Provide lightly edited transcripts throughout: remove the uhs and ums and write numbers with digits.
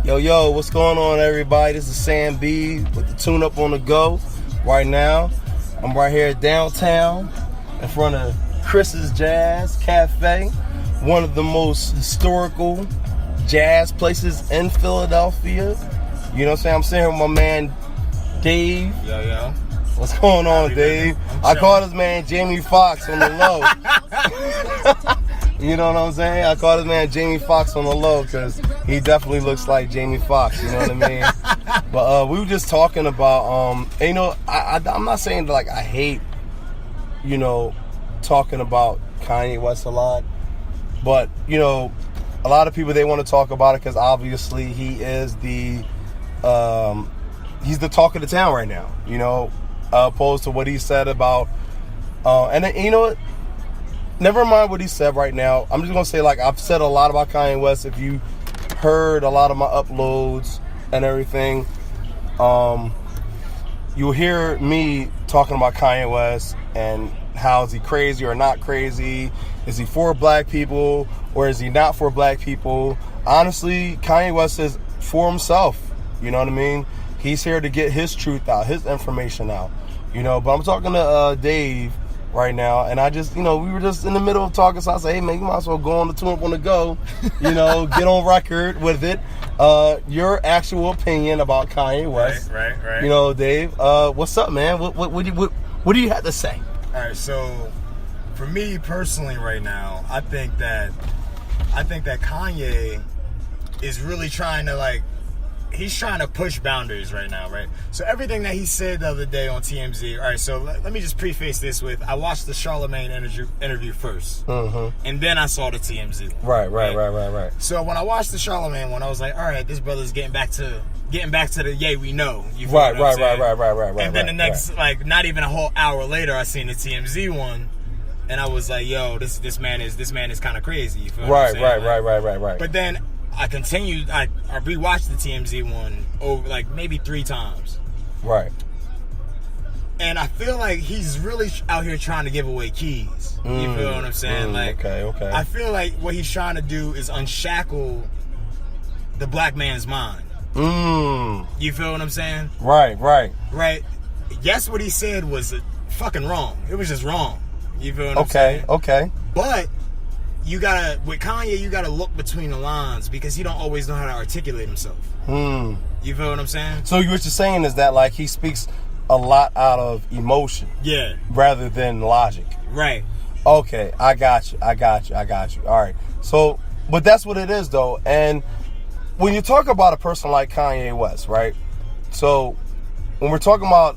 Yo, what's going on, everybody? This is Sam B with the Tune Up on the Go. Right now, I'm right here downtown in front of Chris's Jazz Cafe, one of the most historical jazz places in Philadelphia. You know what I'm saying? I'm sitting here with my man Dave. Yo. What's going on, Dave? I called his man Jamie Foxx on the low. You know what I'm saying? I called his man Jamie Foxx on the low because he definitely looks like Jamie Foxx. You know what I mean? But we were just talking about, I'm not saying like I hate, talking about Kanye West a lot, but a lot of people, they want to talk about it because obviously he is he's the talk of the town right now. Opposed to what he said about, and then, what? Never mind what he said right now. I'm just going to say, I've said a lot about Kanye West. If you heard a lot of my uploads and everything, you'll hear me talking about Kanye West and how is he crazy or not crazy? Is he for black people or is he not for black people? Honestly, Kanye West is for himself. You know what I mean? He's here to get his truth out, his information out. But I'm talking to Dave right now, and I just, we were just in the middle of talking, so I said, hey, man, you might as well go on the Tune Up on the Go, get on record with it. Your actual opinion about Kanye West. Right. Dave, what's up, man? What do you have to say? All right, so for me personally right now, I think that Kanye is really trying to, he's trying to push boundaries right now, right? So everything that he said the other day on TMZ, all right, so let me just preface this with, I watched the Charlemagne interview first, and then I saw the TMZ. Right. So when I watched the Charlemagne one, I was like, all right, this brother's getting back to the yay we know. You feel Right. And then the next, not even a whole hour later, I seen the TMZ one, and I was like, yo, this man is kind of crazy. You feel what I'm saying? Right. But then I continued. I rewatched the TMZ one over maybe 3 times. Right. And I feel like he's really out here trying to give away keys. You feel what I'm saying? Okay. I feel like what he's trying to do is unshackle the black man's mind. You feel what I'm saying? Right. Yes, what he said was fucking wrong. It was just wrong. You feel what I'm saying? Okay. But with Kanye, you gotta look between the lines because he don't always know how to articulate himself. You feel what I'm saying? So what you're saying is that he speaks a lot out of emotion, rather than logic. Right. Okay, I got you. All right. So, but that's what it is, though. And when you talk about a person like Kanye West, right? So when we're talking about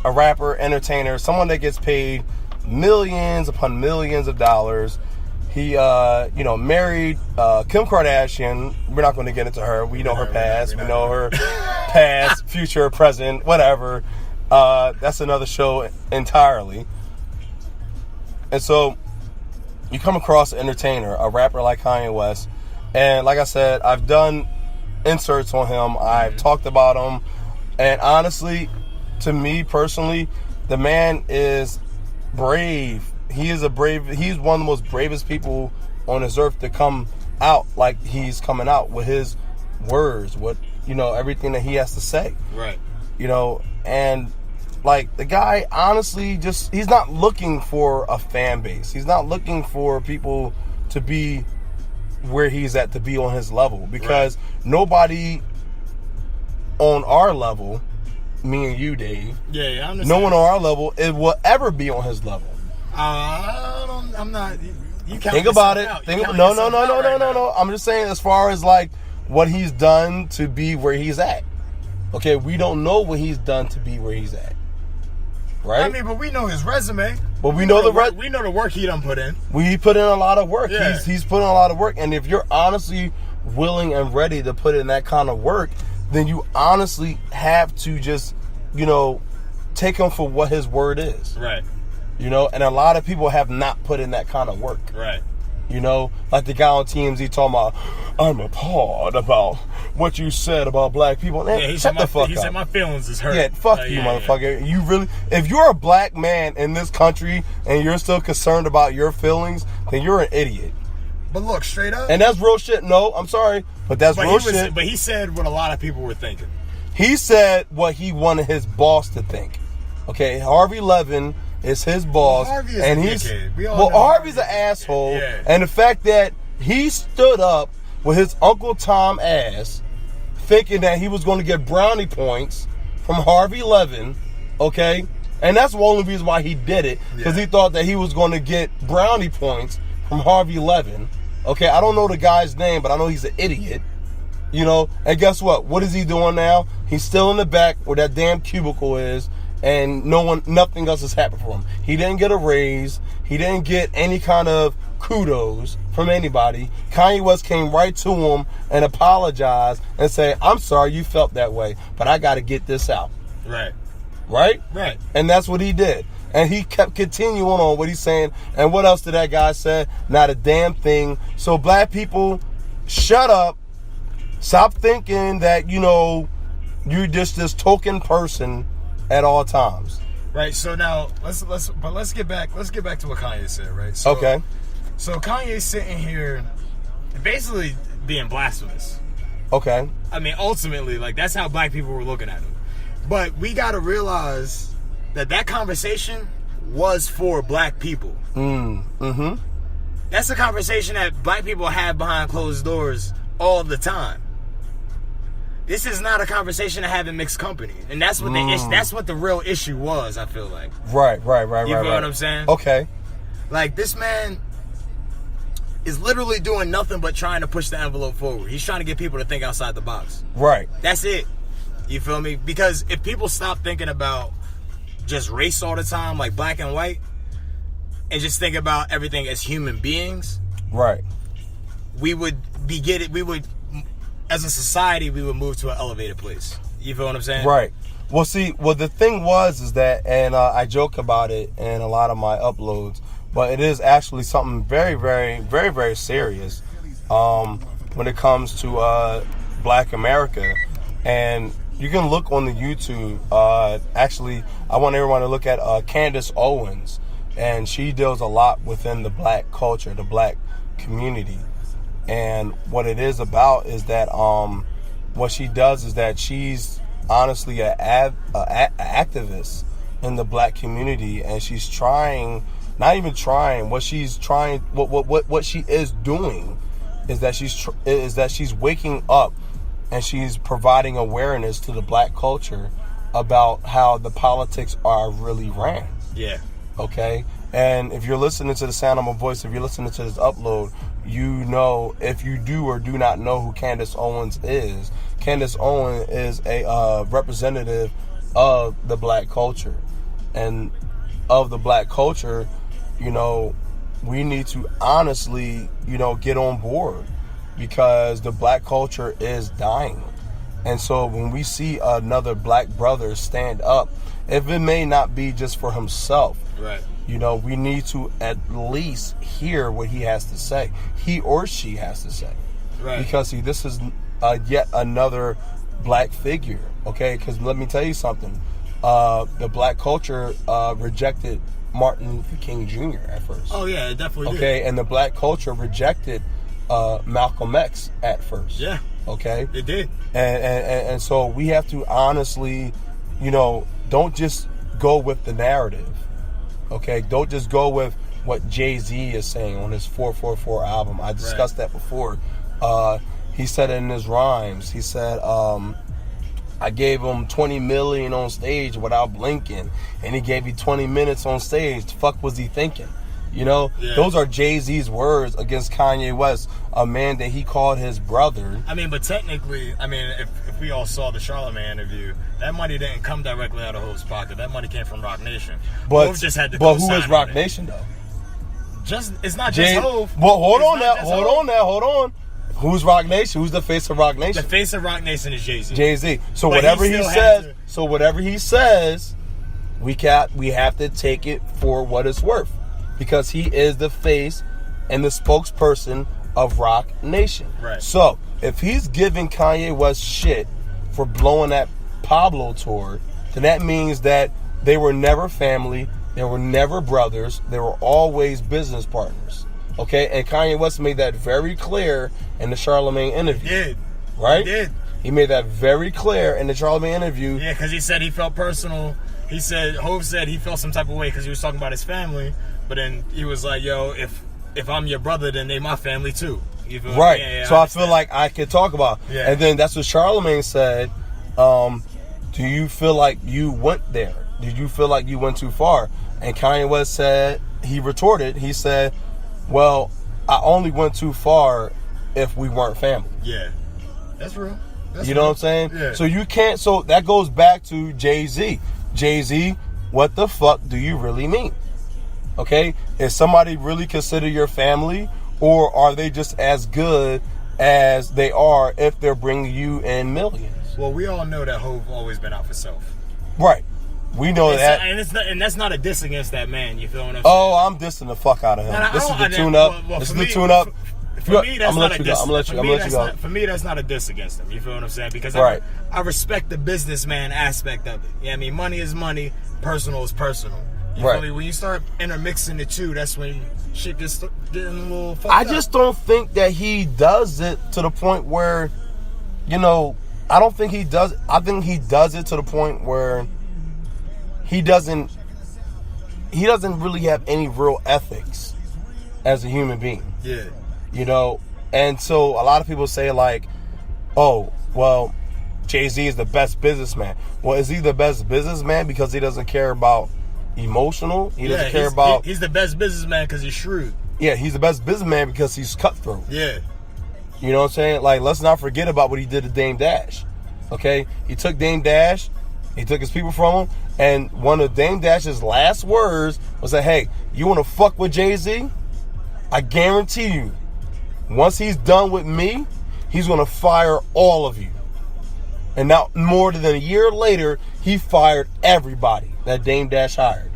a rapper, entertainer, someone that gets paid millions upon millions of dollars. He, married Kim Kardashian. We're not going to get into her. We know her past. We know her past, future, present, whatever. That's another show entirely. And so you come across an entertainer, a rapper like Kanye West. And like I said, I've done inserts on him. I've talked about him. And honestly, to me personally, the man is brave. He's one of the most bravest people on this earth to come out like he's coming out with his words, everything that he has to say. Right. And the guy, honestly, he's not looking for a fan base. He's not looking for people to be where he's at, to be on his level, because nobody on our level, me and you, Dave, I understand. No one on our level will ever be on his level. I'm not. You think about it. No. I'm just saying, as far as what he's done to be where he's at. Okay, we don't know what he's done to be where he's at. Right? I mean, but we know his resume. But we know the work he done put in. We put in a lot of work. Yeah. He's put in a lot of work, and if you're honestly willing and ready to put in that kind of work, then you honestly have to just, take him for what his word is. Right. And a lot of people have not put in that kind of work. Right. Like the guy on TMZ talking about, I'm appalled about what you said about black people. Man, he shut the fuck up. He said my feelings is hurt. Yeah, fuck you, motherfucker. You really, if you're a black man in this country and you're still concerned about your feelings, then you're an idiot. But look, straight up. And that's real shit. No, I'm sorry, but that's real shit. But he said what a lot of people were thinking. He said what he wanted his boss to think. Okay, Harvey Levin is his boss, Harvey is and a he's dickhead. We all know Harvey's an asshole. Yeah. And the fact that he stood up with his Uncle Tom ass, thinking that he was going to get brownie points from Harvey Levin, okay, and that's the only reason why he did it, because he thought that he was going to get brownie points from Harvey Levin. Okay, I don't know the guy's name, but I know he's an idiot. You know, and guess what? What is he doing now? He's still in the back where that damn cubicle is, and nothing else has happened for him. He didn't get a raise. He didn't get any kind of kudos from anybody. Kanye West came right to him and apologized and said, I'm sorry you felt that way, but I got to get this out. Right. Right? Right. And that's what he did. And he kept continuing on what he's saying. And what else did that guy say? Not a damn thing. So black people, shut up. Stop thinking that, you know, you're just this token person at all times. Right. So now let's get back to what Kanye said, right? So, okay. So Kanye's sitting here basically being blasphemous. Okay. I mean, ultimately, like, that's how black people were looking at him. But we got to realize that conversation was for black people. Mm-hmm. That's a conversation that black people have behind closed doors all the time. This is not a conversation to have in mixed company, and that's what that's what the real issue was. I feel like. Right. You feel what I'm saying? Okay. Like, this man is literally doing nothing but trying to push the envelope forward. He's trying to get people to think outside the box. Right. That's it. You feel me? Because if people stop thinking about just race all the time, like black and white, and just think about everything as human beings, right, we would as a society, we would move to an elevated place. You feel what I'm saying? Right. Well, see, the thing is that, and I joke about it in a lot of my uploads, but it is actually something very, very, very, very serious when it comes to Black America. And you can look on the YouTube. Actually, I want everyone to look at Candace Owens, and she deals a lot within the black culture, the black community. And what it is about is that what she does is that she's honestly an activist in the black community, and she's trying, not even trying, what she is doing is that she's waking up and she's providing awareness to the black culture about how the politics are really ran. Yeah. Okay? And if you're listening to the sound of my voice, if you're listening to this upload, you know, if you do or do not know who Candace Owens is, Candace Owens is a representative of the black culture. And of the black culture, you know, we need to honestly, you know, get on board, because the black culture is dying. And so when we see another black brother stand up, if it may not be just for himself, right, you know, we need to at least hear what he has to say. He or she has to say. Right. Because, see, this is yet another black figure, okay? Because let me tell you something. The black culture rejected Martin Luther King Jr. at first. Oh, yeah, it definitely did. Okay, and the black culture rejected Malcolm X at first. Yeah. Okay? It did. And so we have to honestly, you know, don't just go with the narrative. Okay, don't just go with what Jay-Z is saying on his 444 album. I discussed that before. He said it in his rhymes. He said, I gave him 20 million on stage without blinking, and he gave me 20 minutes on stage. The fuck was he thinking? You know, those are Jay-Z's words against Kanye West, a man that he called his brother. I mean, but technically, I mean, if we all saw the Charlamagne interview, that money didn't come directly out of Hove's pocket. That money came from Roc Nation. But Hove just had to. But who is Roc Nation though? It's not just Hove. Well, hold on. Who's Roc Nation? Who's the face of Roc Nation? The face of Roc Nation is Jay-Z. Jay-Z. So but whatever he says, we have to take it for what it's worth, because he is the face and the spokesperson of Roc Nation. Right. So if he's giving Kanye West shit for blowing that Pablo tour, then that means that they were never family, they were never brothers, they were always business partners. Okay, and Kanye West made that very clear in the Charlemagne interview. He did. Right? He did. He made that very clear in the Charlemagne interview. Yeah, because he said he felt personal. He said, Hov said he felt some type of way because he was talking about his family. But then he was like, yo, if I'm your brother, then they my family too. You feel Right. Yeah, so I feel like I could talk about. Yeah. And then that's what Charlemagne said. Do you feel like you went there? Did you feel like you went too far? And Kanye West said, he retorted, he said, well, I only went too far if we weren't family. Yeah. That's real. You know what I'm saying? Yeah. So you can't, so that goes back to Jay-Z. Jay-Z, what the fuck do you really mean? Okay? Is somebody really consider your family, or are they just as good as they are if they're bringing you in millions? Well, we all know that Hov always been out for self. Right. We know that. And that's not a diss against that man. You feel what I'm saying? Oh, I'm dissing the fuck out of him. This is the tune-up. This is the tune-up. For me, that's not a diss. For me, that's not a diss against him. You feel what I'm saying? Because right. I respect the businessman aspect of it. Yeah, I mean, money is money, personal is personal. You feel me? When you start intermixing the two, that's when shit gets getting a little fucked up. I just don't think that he does it to the point where, you know, I don't think he does. I think he does it to the point where he doesn't really have any real ethics as a human being. Yeah. You know, and so a lot of people say like, oh, well, Jay-Z is the best businessman. Well, is he the best businessman because he doesn't care about emotional? He doesn't care about... He's the best businessman because he's shrewd. Yeah, he's the best businessman because he's cutthroat. Yeah. You know what I'm saying? Like, let's not forget about what he did to Dame Dash. Okay? He took Dame Dash, he took his people from him, and one of Dame Dash's last words was that, hey, you want to fuck with Jay-Z? I guarantee you, once he's done with me, he's going to fire all of you. And now, more than a year later, he fired everybody that Dame Dash hired.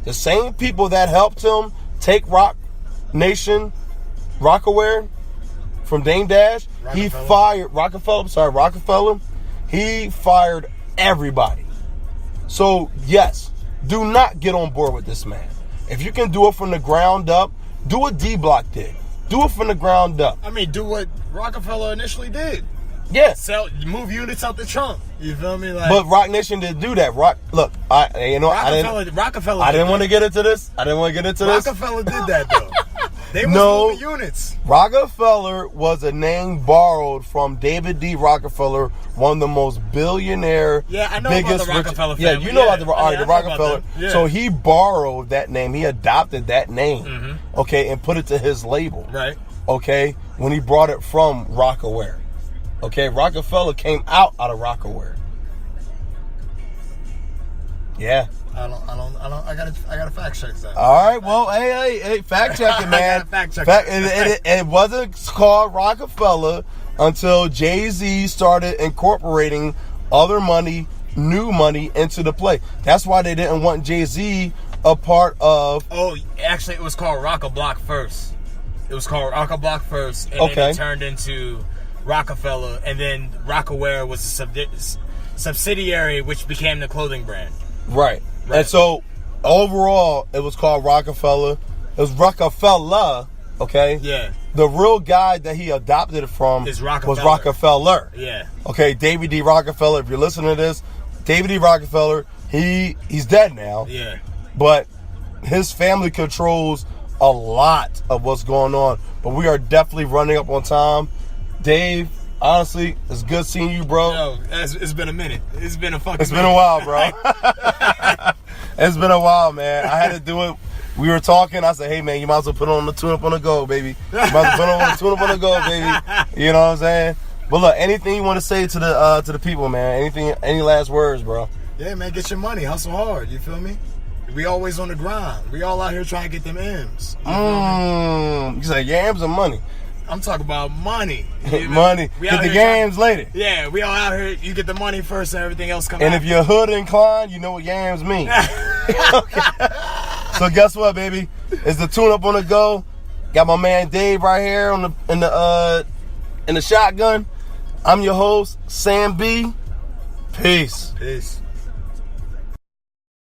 The same people that helped him take Roc Nation, Rockaware from Dame Dash, he fired Rockefeller. He fired everybody. So, yes, do not get on board with this man. If you can do it from the ground up, do what D-Block did. Do it from the ground up. I mean, do what Rockefeller initially did. Yeah. Move units out the trunk. You feel me? Like, but Roc Nation didn't do that. Rockefeller. I didn't want to get into this. Rockefeller did that though. They was moving units. Rockefeller was a name borrowed from David D. Rockefeller, one of the most billionaire. Yeah, I know biggest about the Rockefeller family. family. Yeah, you know about the Rockefeller. Yeah. So he borrowed that name. He adopted that name, okay, and put it to his label. Right. Okay, when he brought it from Rockaware. Okay, Rockefeller came out of Rockaware. Yeah. I gotta fact check that. All right, well, hey, fact checking, man. Fact check. It wasn't called Rockefeller until Jay-Z started incorporating other money, new money into the play. That's why they didn't want Jay-Z a part of. Oh, actually, it was called Rock-a-Block first. It was called Rock-a-Block first, and then it turned into Rockefeller, and then Rockaware was a subsidiary, which became the clothing brand. Right. And so, overall, it was called Rockefeller. It was Rockefeller, okay? Yeah. The real guy that he adopted it from was Rockefeller. Yeah. Okay, David D. Rockefeller, if you're listening to this, David D. Rockefeller, he's dead now. Yeah. But his family controls a lot of what's going on. But we are definitely running up on time. Dave, honestly, it's good seeing you, bro. Yo, it's been a minute. It's been a fucking It's been a while, bro. It's been a while, man. I had to do it. We were talking. I said, hey, man, you might as well put on the tune-up on the go, baby. You might as well put on the tune-up on the go, baby. You know what I'm saying? But look, anything you want to say to the people, man? Any last words, bro? Yeah, man, get your money. Hustle hard. You feel me? We always on the grind. We all out here trying to get them M's. You say yams or money? I'm talking about money. Money. Get the yams later. Yeah, we all out here. You get the money first and everything else comes out. And if you're hood inclined, you know what yams mean. Okay. So guess what, baby? It's the tune up on the go. Got my man Dave right here in the shotgun. I'm your host, Sam B. Peace. Peace.